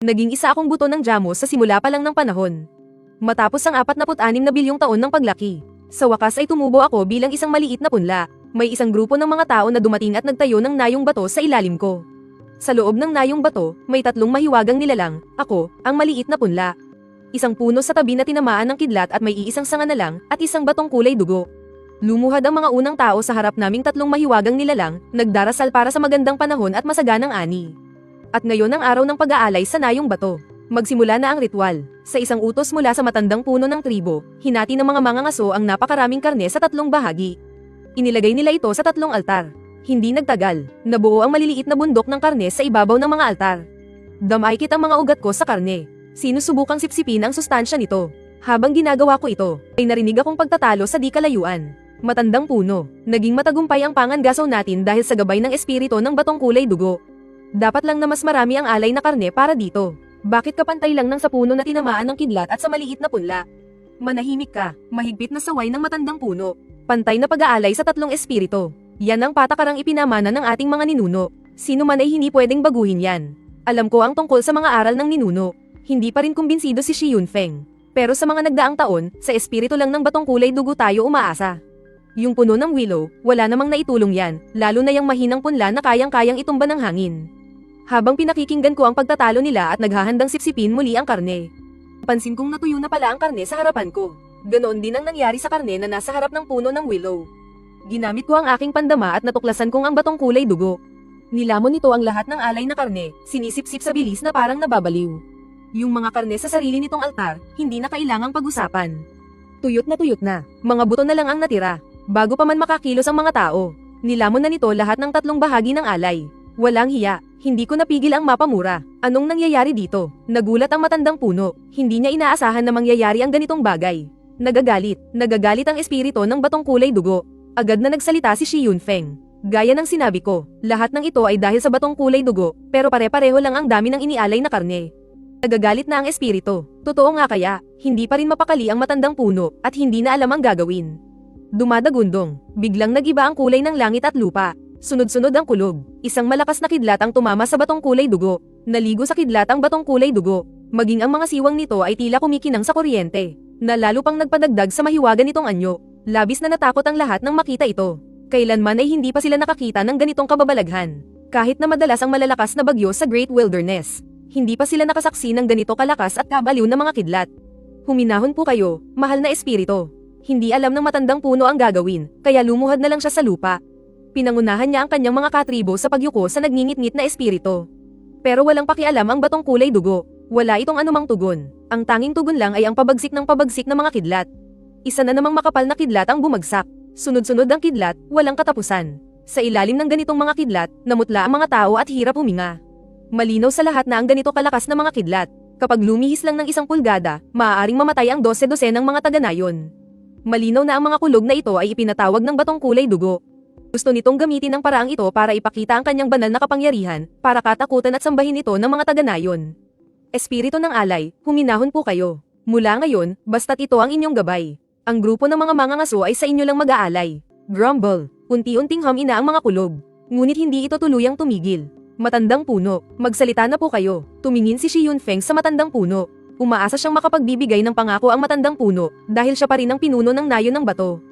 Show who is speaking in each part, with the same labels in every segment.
Speaker 1: Naging isa akong buto ng Jamos sa simula pa lang ng panahon. Matapos ang 46 na bilyong taon ng paglaki, sa wakas ay tumubo ako bilang isang maliit na punla. May isang grupo ng mga tao na dumating at nagtayo ng nayong bato sa ilalim ko. Sa loob ng nayong bato, may 3 mahiwagang nilalang, ako, ang maliit na punla. Isang puno sa tabi na tinamaan ng kidlat at may iisang sanga na lang, at isang batong kulay dugo. Lumuhad ang mga unang tao sa harap naming 3 mahiwagang nilalang, nagdarasal para sa magandang panahon at masaganang ani. At ngayon ang araw ng pag-aalay sa nayong bato. Magsimula na ang ritual. Sa isang utos mula sa matandang puno ng tribo, hinati ng mga mangangaso ang napakaraming karne sa 3 bahagi. Inilagay nila ito sa 3 altar. Hindi nagtagal, nabuo ang maliliit na bundok ng karne sa ibabaw ng mga altar. Damakit ang mga ugat ko sa karne. Sinusubukang sipsipin ang sustansya nito. Habang ginagawa ko ito, ay narinig akong pagtatalo sa di kalayuan. Matandang puno, naging matagumpay ang pangangasaw natin dahil sa gabay ng espiritu ng batong kulay dugo. Dapat lang na mas marami ang alay na karne para dito. Bakit kapantay lang ng sa puno na tinamaan ng kidlat at sa maliit na punla? Manahimik ka, mahigpit na saway ng matandang puno. Pantay na pag-aalay sa 3 espiritu. Yan ang patakarang ipinamana ng ating mga ninuno. Sino man ay hindi pwedeng baguhin yan. Alam ko ang tungkol sa mga aral ng ninuno. Hindi pa rin kumbinsido si Shi Yunfeng. Pero sa mga nagdaang taon, sa espiritu lang ng batong kulay dugo tayo umaasa. Yung puno ng willow, wala namang naitulong yan, lalo na yung mahinang punla na kayang-kayang itumba ng hangin. Habang pinakikinggan ko ang pagtatalo nila at naghahandang sipsipin muli ang karne. Pansin kong natuyo na pala ang karne sa harapan ko. Ganoon din ang nangyari sa karne na nasa harap ng puno ng willow. Ginamit ko ang aking pandama at natuklasan kong ang batong kulay dugo. Nilamon nito ang lahat ng alay na karne, sinisipsip sa bilis na parang nababaliw. Yung mga karne sa sarili nitong altar, hindi na kailangang pag-usapan. Tuyot na, mga buto na lang ang natira. Bago pa man makakilos ang mga tao, nilamon na nito lahat ng 3 bahagi ng alay. Walang hiya, hindi ko napigil ang mapamura. Anong nangyayari dito? Nagulat ang matandang puno, hindi niya inaasahan na mangyayari ang ganitong bagay. Nagagalit ang espiritu ng batong kulay dugo. Agad na nagsalita si Shi Yunfeng. Gaya ng sinabi ko, lahat ng ito ay dahil sa batong kulay dugo, pero pare-pareho lang ang dami ng inialay na karne. Nagagalit na ang espiritu. Totoo nga kaya, hindi pa rin mapakali ang matandang puno, at hindi na alam ang gagawin. Dumadagundong, biglang nag-iba ang kulay ng langit at lupa. Sunod-sunod ang kulog. Isang malakas na kidlat ang tumama sa batong kulay dugo. Naligo sa kidlat ang batong kulay dugo. Maging ang mga siwang nito ay tila kumikinang sa kuryente, na lalo pang nagpadagdag sa mahiwagan nitong anyo. Labis na natakot ang lahat nang makita ito. Kailanman ay hindi pa sila nakakita ng ganitong kababalaghan. Kahit na madalas ang malalakas na bagyo sa Great Wilderness, hindi pa sila nakasaksi ng ganito kalakas at kabaliw na mga kidlat. Huminahon po kayo, mahal na espiritu. Hindi alam ng matandang puno ang gagawin, kaya lumuhad na lang siya sa lupa. Pinangunahan niya ang kanyang mga katribo sa pagyuko sa nagngingit-ngit na espiritu. Pero walang pakialam ang batong kulay dugo. Wala itong anumang tugon. Ang tanging tugon lang ay ang pabagsik ng mga kidlat. Isa na namang makapal na kidlat ang bumagsak. Sunod-sunod ang kidlat, walang katapusan. Sa ilalim ng ganitong mga kidlat, namutla ang mga tao at hirap huminga. Malinaw sa lahat na ang ganito kalakas na mga kidlat. Kapag lumihis lang ng 1 pulgada, maaaring mamatay ang 12 ng mga taga-nayon. Malinaw na ang mga kulog na ito ay ipinatawag ng batong kulay dugo. Gusto nitong gamitin ang paraang ito para ipakita ang kanyang banal na kapangyarihan, para katakutan at sambahin ito ng mga taga-nayon. Espiritu ng alay, huminahon po kayo. Mula ngayon, basta't ito ang inyong gabay. Ang grupo ng mga mangangaso ay sa inyo lang mag-aalay. Grumble. Unti-unting humina ang mga kulog. Ngunit hindi ito tuluyang tumigil. Matandang puno, magsalita na po kayo. Tumingin si Shi Yunfeng sa matandang puno. Umaasa siyang makapagbibigay ng pangako ang matandang puno, dahil siya pa rin ang pinuno ng nayon ng bato.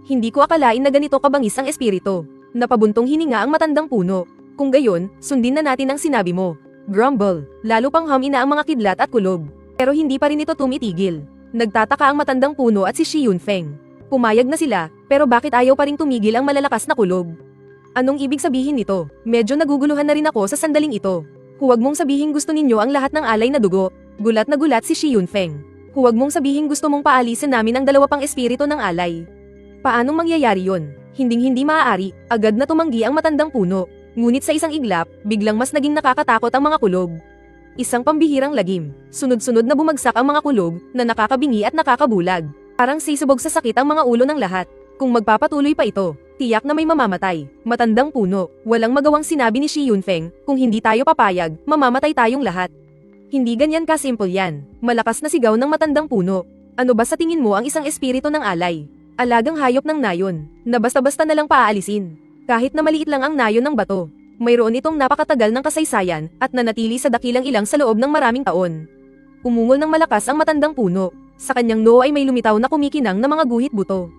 Speaker 1: Hindi ko akalain na ganito kabangis ang espiritu. Napabuntong hininga ang matandang puno. Kung gayon, sundin na natin ang sinabi mo. Grumble. Lalo pang humina ang mga kidlat at kulog. Pero hindi pa rin ito tumitigil. Nagtataka ang matandang puno at si Shi Yunfeng. Pumayag na sila, pero bakit ayaw pa rin tumigil ang malalakas na kulog? Anong ibig sabihin nito? Medyo naguguluhan na rin ako sa sandaling ito. Huwag mong sabihin gusto ninyo ang lahat ng alay na dugo. Gulat na gulat si Shi Yunfeng. Huwag mong sabihin gusto mong paalisin namin ang 2 pang espiritu ng alay. Paanong mangyayari yon? Hinding-hindi maaari, agad na tumanggi ang matandang puno. Ngunit sa isang iglap, biglang mas naging nakakatakot ang mga kulog. Isang pambihirang lagim. Sunod-sunod na bumagsak ang mga kulog, na nakakabingi at nakakabulag. Parang sisubog sa sakit ang mga ulo ng lahat. Kung magpapatuloy pa ito, tiyak na may mamamatay. Matandang puno, walang magawang sinabi ni Shi Yunfeng, kung hindi tayo papayag, mamamatay tayong lahat. Hindi ganyan ka-simple yan. Malakas na sigaw ng matandang puno. Ano ba sa tingin mo ang isang espiritu ng alay? Alagang hayop ng nayon, na basta-basta na lang paaalisin. Kahit na maliit lang ang nayon ng bato. Mayroon itong napakatagal ng kasaysayan at nanatili sa dakilang ilang sa loob ng maraming taon. Umungol ng malakas ang matandang puno. Sa kanyang noo ay may lumitaw na kumikinang na mga guhit buto.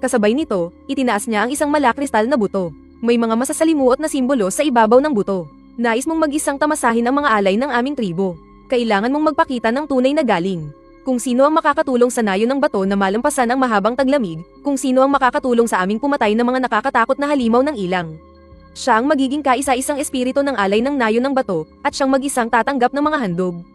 Speaker 1: Kasabay nito, itinaas niya ang isang malakristal na buto. May mga masasalimuot na simbolo sa ibabaw ng buto. Nais mong mag-isang tamasahin ang mga alay ng aming tribo. Kailangan mong magpakita ng tunay na galing. Kung sino ang makakatulong sa nayo ng bato na malampasan ang mahabang taglamig, kung sino ang makakatulong sa aming pumatay ng mga nakakatakot na halimaw ng ilang. Siya ang magiging kaisa-isang espiritu ng alay ng nayo ng bato, at siyang mag-isang tatanggap ng mga handog.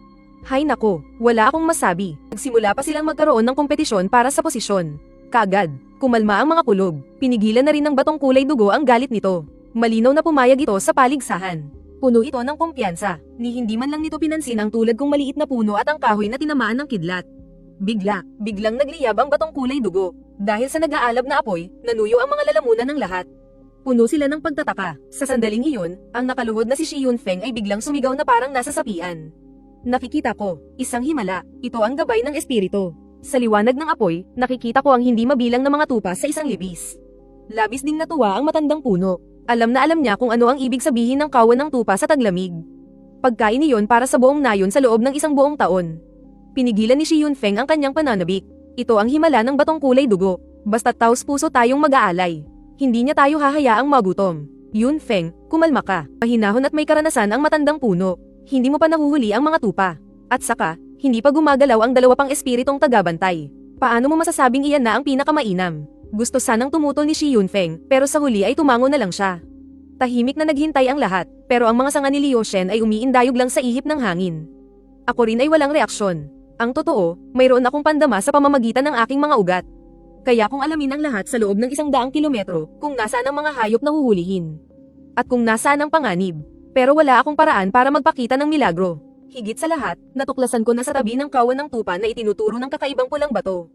Speaker 1: Hay nako, wala akong masabi. Nagsimula pa silang magkaroon ng kompetisyon para sa posisyon. Kaagad, kumalma ang mga kulog. Pinigilan na rin ng batong kulay dugo ang galit nito. Malinaw na pumayag ito sa paligsahan. Puno ito ng kumpiyansa, ni hindi man lang nito pinansin ang tulad kong maliit na puno at ang kahoy na tinamaan ng kidlat. Biglang nagliyab ang batong kulay dugo. Dahil sa nag-aalab na apoy, nanuyo ang mga lalamunan ng lahat. Puno sila ng pagtataka. Sa sandaling iyon, ang nakaluhod na si Shi Yunfeng ay biglang sumigaw na parang nasa sapian. Nakikita ko, isang himala, ito ang gabay ng espiritu. Sa liwanag ng apoy, nakikita ko ang hindi mabilang na mga tupa sa isang libis. Labis ding natuwa ang matandang puno. Alam na alam niya kung ano ang ibig sabihin ng kawan ng tupa sa taglamig. Pagkain iyon para sa buong nayon sa loob ng isang buong taon. Pinigilan ni Shi Yunfeng ang kanyang pananabik. Ito ang himala ng batong kulay dugo. Basta't taos-puso tayong mag-aalay. Hindi niya tayo hahayaang magutom. Yunfeng, kumalma ka. Mahinahon at may karanasan ang matandang puno. Hindi mo pa nahuhuli ang mga tupa. At saka, hindi pa gumagalaw ang dalawa pang espiritong tagabantay. Paano mo masasabing iyan na ang pinakamainam? Gusto sanang tumutol ni Shi Yunfeng, pero sa huli ay tumango na lang siya. Tahimik na naghintay ang lahat, pero ang mga sanga ni Liu Shen ay umiindayog lang sa ihip ng hangin. Ako rin ay walang reaksyon. Ang totoo, mayroon akong pandama sa pamamagitan ng aking mga ugat. Kaya kung alamin ang lahat sa loob ng 100 kilometro, kung nasaan ang mga hayop na huhulihin. At kung nasaan ang panganib. Pero wala akong paraan para magpakita ng milagro. Higit sa lahat, natuklasan ko na sa tabi ng kawan ng tupa na itinuturo ng kakaibang pulang bato.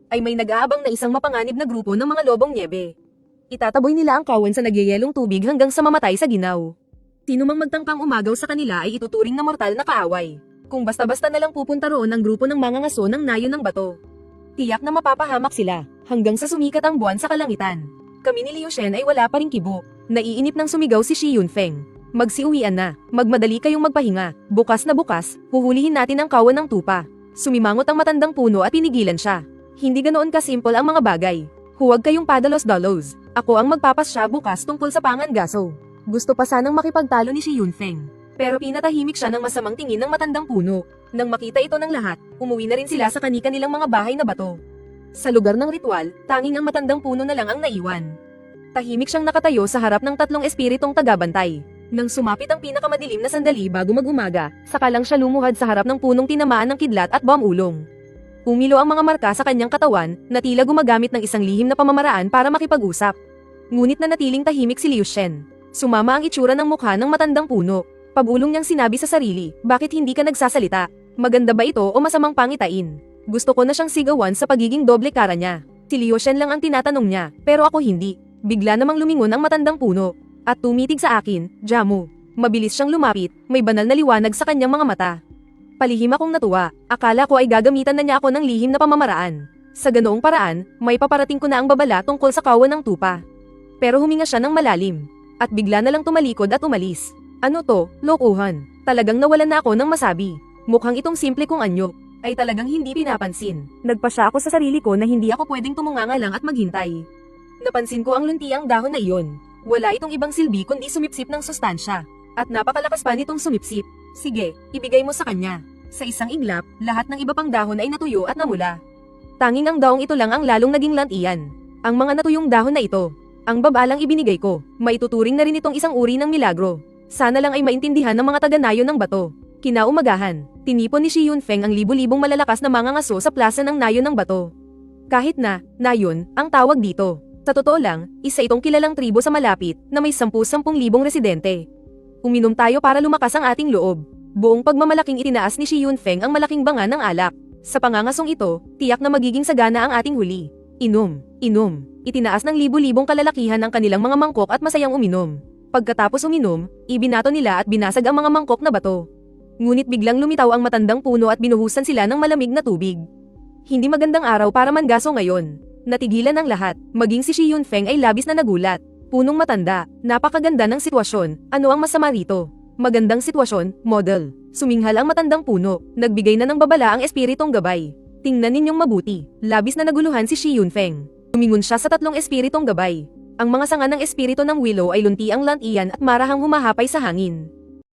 Speaker 1: Ay may nag-aabang na isang mapanganib na grupo ng mga lobong niebe. Itataboy nila ang kawan sa nagyayelong tubig hanggang sa mamatay sa ginaw. Sino mang magtangkang umagaw sa kanila ay ituturing na mortal na kaaway. Kung basta-basta na lang pupunta roon ang grupo ng mga ngaso ng nayo ng bato. Tiyak na mapapahamak sila, hanggang sa sumikat ang buwan sa kalangitan. Kami ni Liu Shen ay wala pa ring kibo. Naiinip ng sumigaw si Shi Yunfeng. Magsiuwian na, magmadali kayong magpahinga. Bukas na bukas, huhulihin natin ang kawan ng tupa. Sumimangot ang matandang puno at pinigilan siya. Hindi ganoon kasimple ang mga bagay. Huwag kayong padalos-dalos. Ako ang magpapasya bukas tungkol sa pangangaso. Gusto pa sanang makipagtalo ni Shi Yunfeng. Pero pinatahimik siya ng masamang tingin ng matandang puno. Nang makita ito ng lahat, umuwi na rin sila sa kani-kanilang mga bahay na bato. Sa lugar ng ritual, tanging ang matandang puno na lang ang naiwan. Tahimik siyang nakatayo sa harap ng 3 espiritong tagabantay. Nang sumapit ang pinakamadilim na sandali bago mag-umaga, saka lang siya lumuhad sa harap ng punong tinamaan ng kidlat at bomulong. Umilo ang mga marka sa kanyang katawan, na tila gumagamit ng isang lihim na pamamaraan para makipag-usap. Ngunit nanatiling tahimik si Liu Shen. Sumama ang itsura ng mukha ng matandang puno. Pabulong niyang sinabi sa sarili, bakit hindi ka nagsasalita? Maganda ba ito o masamang pangitain? Gusto ko na siyang sigawan sa pagiging doble kara niya. Si Liu Shen lang ang tinatanong niya, pero ako hindi. Bigla namang lumingon ang matandang puno. At tumitig sa akin, Jamu. Mabilis siyang lumapit, may banal na liwanag sa kanyang mga mata. Palihim akong natuwa, akala ko ay gagamitan na niya ako ng lihim na pamamaraan. Sa ganoong paraan, may paparating ko na ang babala tungkol sa kawan ng tupa. Pero huminga siya ng malalim. At bigla na lang tumalikod at umalis. Ano to, lokohan? Talagang nawalan na ako ng masabi. Mukhang itong simple kong anyo ay talagang hindi pinapansin. Nagpasya ako sa sarili ko na hindi ako pwedeng tumunganga lang at maghintay. Napansin ko ang luntiang dahon na iyon. Wala itong ibang silbi kundi sumipsip ng sustansya. At napakalakas pa nitong sumipsip. Sige, ibigay mo sa kanya. Sa isang iglap, lahat ng iba pang dahon ay natuyo at namula. Tanging ang daong ito lang ang lalong naging lantian. Ang mga natuyong dahon na ito, ang babalang ibinigay ko, maituturing na rin itong isang uri ng milagro. Sana lang ay maintindihan ng mga taga-nayo ng bato. Kinaumagahan, tinipon ni Shi Yunfeng ang libu-libong malalakas na mga ngaso sa plaza ng nayo ng bato. Kahit na, nayon, ang tawag dito. Sa totoo lang, isa itong kilalang tribo sa malapit na may 10,000 residente. Uminom tayo para lumakas ang ating loob. Buong pagmamalaking itinaas ni Shi Yunfeng ang malaking banga ng alak. Sa pangangasong ito, tiyak na magiging sagana ang ating huli. Inom, inom. Itinaas ng libu-libong kalalakihan ang kanilang mga mangkok at masayang uminom. Pagkatapos uminom, ibinato nila at binasag ang mga mangkok na bato. Ngunit biglang lumitaw ang matandang puno at binuhusan sila ng malamig na tubig. Hindi magandang araw para mangaso ngayon. Natigilan ang lahat, maging si Shi Yunfeng ay labis na nagulat. Punong matanda, napakaganda ng sitwasyon, ano ang masama rito? Magandang sitwasyon, model. Suminghal ang matandang puno, nagbigay na ng babala ang espiritong gabay. Tingnan ninyong mabuti, labis na naguluhan si Shi Yunfeng. Tumingon siya sa tatlong espiritong gabay. Ang mga sanga ng espiritu ng Willow ay lunti ang lantian at marahang humahapay sa hangin.